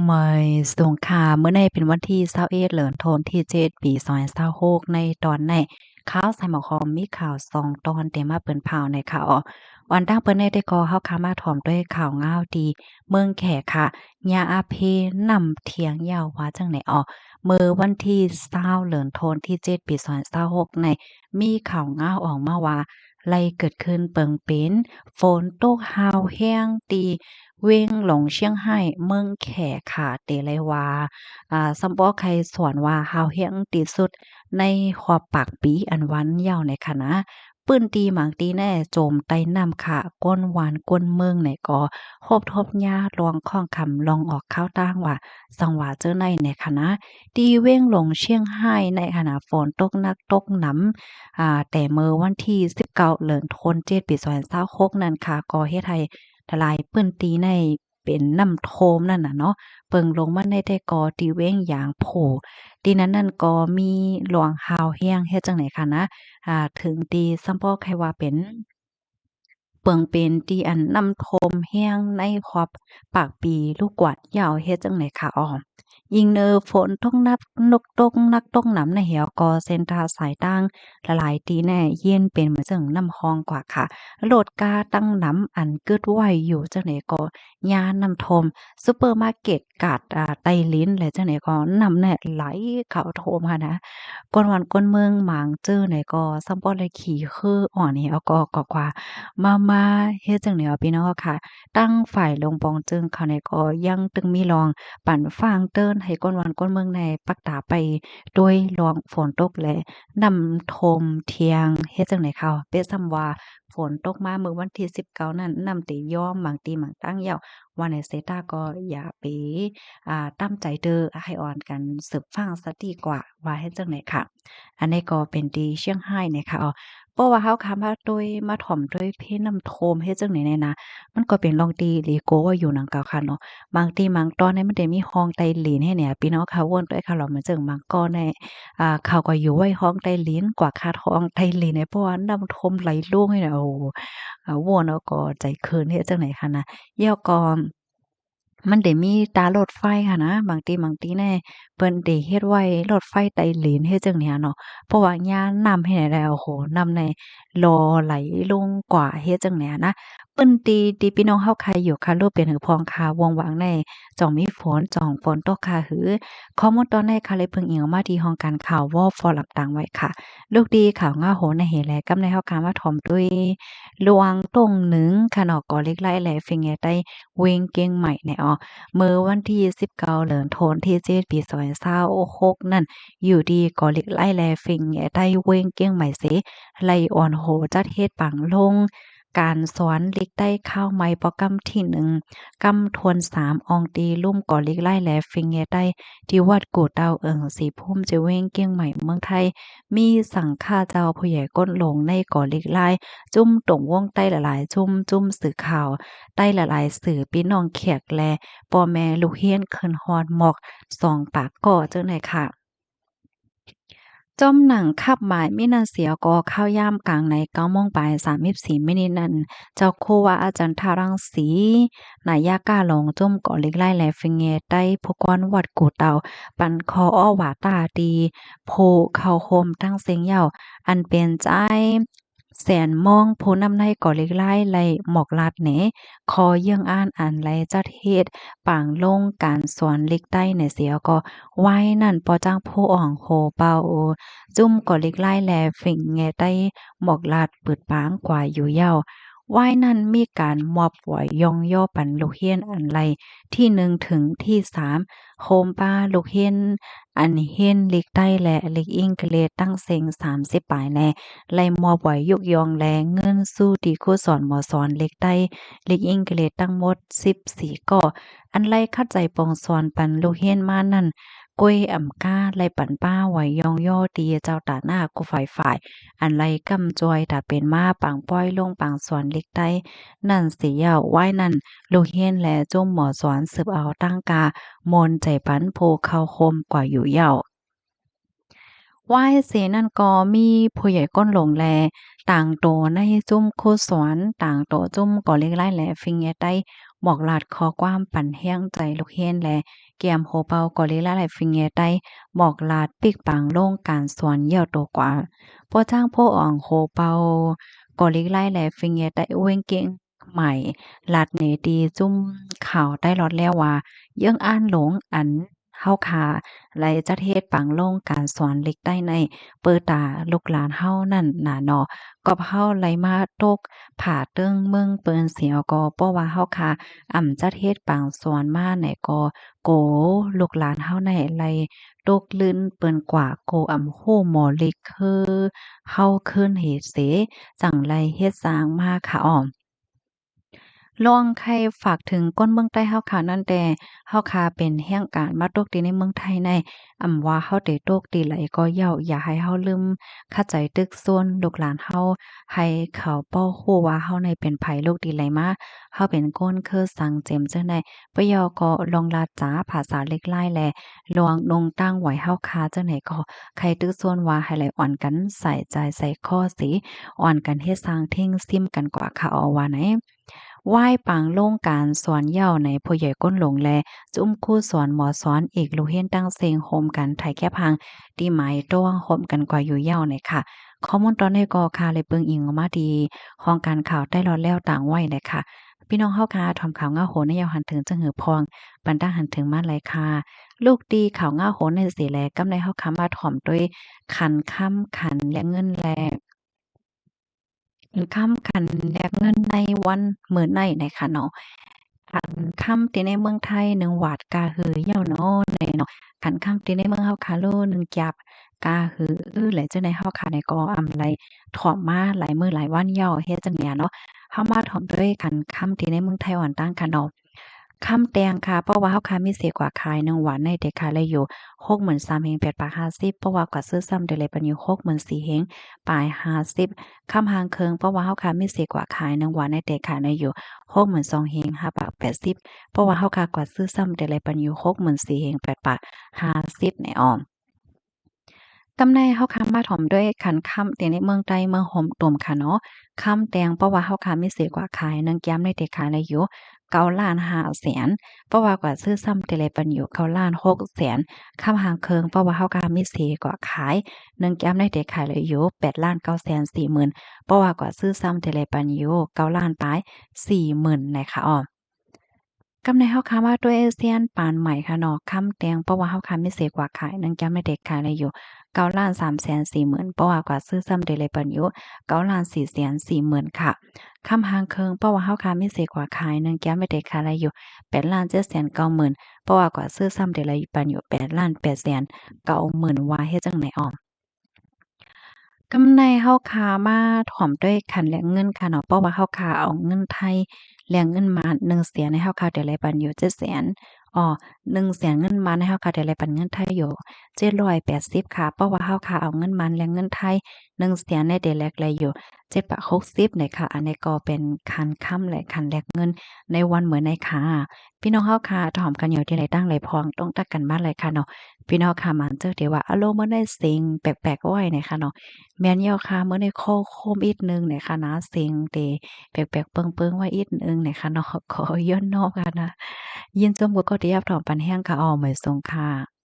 ไม่สงค่ะมื้อในเป็นวันที่21เดือนธันวาคมที่7ปี2026ในตอนในข่าวใส่หมอคอมมีข่าว2ตอนที่มาเปิ้นพาวในค่ะอ้อวันตั้งเปิ้นได้ก็เฮาขามาถ่อมด้วยข่าวง้าวดีเมืองแขค่ะญาอาเพนำเถียงยาวว่าจังไหนอ้อมื้อวันที่20เดือนธันวาคมที่7ปี2026ในมีข่าวง้าวออกมาว่าไล่เกิดขึ้นเปิงเป็นฝนตกฮาวแรงตีเว้งหลงเชียงไฮ้เมืองแขค่ะเตเลยว่าซัมปอใครสวนว่าฮาวแรงที่สุดในขอบปากปีอันวันยาวในค่ะนะปื้นตีหมางตีแน่โจมไต้น้ำค่ะก้นหวานก้นเมืองไหนก็คบทบยาลวงข้องคำลองออกข้าวตั้งว่าสังหวาเจอในค่ะนะตีเว้งหลงเชียงไฮ้ในขณะฝนตกหนักตกหนำแต่เมื่อวันที่19เดือนธันวาคม7ปี2026นั่นค่ะก็เฮ็ดให้ทลายปื้นตีในเป็นน้ำโทมนั่นน่ะเนาะเปิงลงมาในแต่กอตีเว้งอย่างโผตีนั้นนั่นก็มีหลวงฮาวแฮงเฮ็ดจังไหนคะนะถึงตีซัมปอใครว่าเป็นเปิงเป็นตีอันน้ำโทมแห้งในขอบปากปีลูกกวาดยาวเฮ็ดจังไหนคะอ้อยิงเนอฝนตกนับนกตกนักตกหนำในเหี่ยวก็เส้นทางสายตั้งละลายตีแน่เย็นเป็นเหมือนจังน้ำฮองกว่าค่ะโหลดกาตั้งหนำอันเกิดไว้อยู่จังไหนก็ยาน้ำทมซูเปอร์มาร์เก็ตกาดไต้ลิ้นและจังไหนก็นำแน่ไหลเข้าโทมค่ะนะก้นวันก้นเมืองหมางเจอไหนก็ซัมปอเลยขี่คืออ่อนนี่เอาก็กว่ามาเฮ็ดจังไหนเอาพี่น้องค่ะตั้งฝ่ายลงปองจึงเขาในก็ยังตึงมีรองปั่นฟางเติ้นให้ก้นวันก้นเมืองในปักตาไปด้วยรองฝนตกและนำทมเทียงเฮ็ดจังไหนเขาเป๊ะซ้ำว่าฝนตกมาเมื่อวันที่19นั้นนำติย้อมบางตีหมางตั้งยาวว่าในเซตาก็อย่าไปตั้มใจเด้อให้อ่อนกันสืบฟังซะดีกว่าว่าเฮ็ดจังไหนค่ะอันนี้ก็เป็นที่เชียงรายนะคะอ๋อเพราะว่าเฮาคำว่าโดยมาถ่อมด้วยเพน้ำโทมเฮ็ดจังไหนเนี่ยนะมันก็เป็นรองดีหลีโกว่าอยู่หนังเก่าค่ะเนาะบางทีบางตอนเนี่ยมันได้มีห้องใต้ลิ้นให้เนี่ยพี่น้องเขาวนด้วยค่ะเรามาเจิงบางก้อนในเขาก็อยู่ไว้ห้องใต้ลิ้นกว่าคาดห้องใต้ลิ้นเนี่ยเพราะว่าน้ำท่วมไหลลุ่งให้เนี่ยโอ้วนเอาก็ใจเคินเฮ็ดจังไหนคะนะแย้วก็มันได้มีตารถไฟค่ะนะบางทีแน่เปิ้นได้เฮ็ดไว้รถไฟใต้ลิ้นเฮ็ดจั่งเนี้ยเนาะเพราะว่าย่านน้ำให้ไหนแล้วโอ้โฮน้ำในรอไหลลงกว่าเฮ็ดจั่งเนี้ยนะเปิ้นตีพี่น้องเฮาใครอยู่ค่ะรูปเป็นหือพองค่ะวงหวังในจ่องมีฝนจ่องฝนตกค่ะหือข้อมูลตอนในค่ะเลยเพิ่งอิงออกมาที่ห้องการข่าววฟอหลักต่างไว้ค่ะลูกดีข่าวง่าโหนในเหแลกำในเฮาการมาถ่อมด้วยลวงตงหนึ่งค่ะเนาะก็เล็กไล่แหลฟิงแงใต้เวงเกียงใหม่เนี่ยอ้อ เมื่อวันที่19เดือนธันวาคมที่7ปี2026นั่นอยู่ดีก็เหล็กไล่แลฟิงแหได้เว้งเกี้ยงใหม่เสไล่อ่อนโหจัดเฮ็ดปังลงการสอนลิกได้ข้าวไม้ปอกำที่1กำทวน3อองตีลุ่มก่อลิกไล่แลฟิงแหได้ที่วัดกู่เตาสีพุ่มจะเว้งเกี้ยงใหม่เมืองไทยมีสังฆาเจ้าผู้ใหญ่ก้นหลงในก่อลิกไล่จุ้มตรงวงใต้หลายๆจุ้มสื่อข่าวใต้หลายๆสื่อพี่น้องแขกแล ป่อแม่ลูกเฮียนขึ้นฮอดหมอกสองปากก่อจังได๋ค่ะจ้อมหนังคับหมายมินาเสียก็เข้าย่ามกลางใน9โมงปลาย34มินินั้นเจ้าโควาอาจารย์ทารังสีนายากาหลงจุ่มเกาะเล็กไล่แลฟิงเงใต้ผู้กอนวัดกูเตาปันคออ้อหวาตาดีโพเข้าโคมตั้งเสียงเหย้าอันเป็นใจแสนมองผู้นำในก่อเล็กไล่ไลหมอกลาดเหนคอเยื่องอ้านอันไลจัดเฮ็ดปางลงการสวนเล็กใต้ในเสียก็ไว้นั่นปอจ้างผู้อ่องโหเป่าจุ่มก่อเล็กไล่แลฝิ่งแงใต้หมอกลาดเปิดปางกว่าอยู่เย้าว่ายนั้นมีการมอบไหวยองย่อปันลูกเฮียนอันไรที่1ถึงที่3โคมป้าลูกเฮียนอันเฮียนลิกใต้และลิกอิงเกเลตั้งเซ็ง30ปลายแลไล่มอบไหวยกยองแลเงินสู้ดีคู่สอนหมอสอนเล็กใต้ลิกอิงเกเลตั้งหมด14ก่ออันไล่คัดใจปองสอนปันลูกเฮียนมานั่นก้วยอ่ำก้าไล่ปั่นป้าไหวยองย่อตีเจ้าตาหน้ากูฝ่ายอันไล่กำจอยถ้าเป็นมาปังป้อยลงปังสวนเล็กใต้นั่นสิยาวไว้นั่นลูกเฮียนแลจุ่มหมอสอนสืบเอาตั้งกามนใจปันโพเข้าคมกว่าอยู่เหย้า ว่ายเสนั่นก็มีผู้ใหญ่ก้นหลงแลต่างโตในจุ่มโคสวนต่างโตจุ่มก่อเล็กไล่แหลฟิงแยใต้ หมอกลาดคอความปั่นแห้งใจลูกเฮนแลเกียมโหเปากอลิล่าไหลฟิงเงใต้หมอกลาดปิกปังโล่งการสวนเหี่ยวโตกว่าพ่อจ้างพ่ออ่องโหเปากอลิไล่แลฟิงเงใต้เว้งเก่งใหม่ลาดเนดีจุ้มข่าวได้รอดแล้วว่าเยื่องอ่านหลงอันเฮาคาไหลจัดเฮ็ดปังโล่งการสอนเล็กได้ในเปิดตาลูกหลานเฮานั่นน่ะเนาะก็เฮาไหลมาตกผ่าเติ้งเมืองเปิ้นเสียวก็เพราะว่าเฮาคาจัดเฮ็ดปังสอนมาไหนก็โกลูกหลานเฮาไหนไหลตกลื่นเปิ้นกว่าโกฮู้หมอเล็กคือเฮาคืนเฮ็ดเสจังไรเฮ็ดสร้างมาค่ะอ้อลองใครฝากถึงก้นเมืองใต้เฮาค่ะนั่นแต่เฮาค่ะเป็นแห่งการมาตกดีในเมืองไทยในว่าเฮาได้ตกดีไหลก็เย้าอย่าให้เฮาลืมเข้าใจตึกส่วนลูกหลานเฮาให้เขาป้อฮู้ว่าเฮาในเป็นไผลูกดีไหลมาเฮาเป็นคนคือสังเจมจังได๋ปะยอก็ลองลาจ๋าภาษาเล็กลายแลลวงนงตั้งไว้เฮาคาจังไหนก็ใครตึกส่วนว่าให้ไหลอ่อนกันใส่ใจใส่ข้อสิอ่อนกันเฮ็ดสร้างเท่งซิมกันกว่าค่ะเอาว่าไหน ไหว้ปางโล่งการสอนเหย้าในผู้ใหญ่ก้นหลงแลจุ้มคู่สอนหมอสอนอีกลูเฮียนตั้งเซงโฮมกันไทยแค่พังตีหมายต้วงโฮมกันกว่าอยู่เหย้าในค่ะข้อมูลตอนนี้ก็ค่ะเลยเปิงอิงออกมาดีห้องการข่าวได้รอดแล้วต่างไว้เลยค่ะพี่น้องเฮาค่ะทอมข่าวง่าโหนในยาวหันถึงจังหือพองปันตั้งหันถึงมาหลายค่ะลูกดีข่าวง่าโหนในสิแลกำในเฮาค่ะมาถ่อมด้วยขันค้ำขันและเงินแล ค้ำคันแลกเงินในวันมื้อในค่ะเนาะคันค่ำที่ในเมืองไทยหนึ่งหวาดกาหือเหี่ยวเนาะแน่เนาะคันค่ำที่ในเมืองเฮาคาโลหนึ่งจับกาหือแหละจังได๋เฮาค่ะนี่ก็ไรถ่อมมาหลายมื้อหลายวันเหย้าเฮ็ดจั่งเนี้ยเนาะเฮามาถ่อมด้วยคันค่ำที่ในเมืองไทยอ่อนต่างค่ะเนาะ คำแตงค่ะเพราะว่าเฮาค่ะมีเสียกว่าขายหนึ่งหวานในเด็กขายเลยอยู่63,000 8 บาท50เพราะว่ากว่าซื้อซ้ำได้เลยปันอยู่64,000ปลาย50คำหางเคิงเพราะว่าเฮาค่ะมีเสียกว่าขายหนึ่งหวานในเด็กขายได้อยู่62,000 5บาท80เพราะว่าเฮาค่ะกว่าซื้อซ้ำได้เลยปันอยู่64,000 8บาท50ในอ้อม กำในเฮาค้ามาถ่อมด้วยขันค่ำแต่ในเมืองใดเมืองห่มตุ่มค่ะเนาะค่ำแตงเพราะว่าเฮาค้ามีสิกว่าขายหนึ่งแก้มได้แต่ขายได้อยู่9,500,000เพราะว่ากว่าซื้อซ้ำแต่ละปันอยู่9,600,000ค่ำหางเคิงเพราะว่าเฮาค้ามีสิกว่าขายหนึ่งแก้มได้แต่ขายได้อยู่8,940,000เพราะว่ากว่าซื้อซ้ำแต่ละปันอยู่9,000,000ปลาย40,000นะคะอ้อ กำในเฮาคาว่าด้วยเอเซียนปานใหม่ค่ะเนาะคำแตงเพราะว่าเฮาคามีเสกว่าขายนังจำไม่เด็กขายได้อยู่9,340,000เพราะว่ากว่าซื้อซ้ำได้เลยปันอยู่9,440,000ค่ะคำหางเคิงเพราะว่าเฮาคามีเสกว่าขายนังแก้มไม่เด็กขายได้อยู่8,790,000เพราะว่ากว่าซื้อซ้ำได้เลยปันอยู่8,890,000ว่าเฮ็ดจังไหนอ้อ กำในเฮาค้ามาถ่อมด้วยคันแลกเงินค่ะเนาะเพราะว่าเฮาค้าเอาเงินไทยแลกเงินมา100,000ให้เฮาค้าได้แลปันอยู่700,000100,000เงินมาให้เฮาค้าได้แลปันเงินไทยอยู่780ค่ะเพราะว่าเฮาค้าเอาเงินมันแลกเงินไทย100,000ได้แลกเลยอยู่760เนี่ยค่ะอันนี้ก็เป็นคันค่ำและคันแลกเงินในวันเหมือนในค่ะพี่น้องเฮาค่ะถ่อมกันอยู่ที่ไหนตั้งไหลพองต้องตักกันมาเลยค่ะเนาะพี่น้องค่ะมันเจอเดี๋ยวว่าอารมณ์มันได้สิ่งแปลกๆไว้เนี่ยค่ะเนาะ แม่นอยู่ค่ะมื้อนี้โคมอีกหนึ่งเนี่ยค่ะนะเสียงเตแปลกๆเปิงๆไว้อีกหนึ่งเนี่ยค่ะเนาะขอย้อนนอบค่ะนะยินจมก็ดีรับถอมปันแห้งค่ะอ้อเหมยสงค่ะ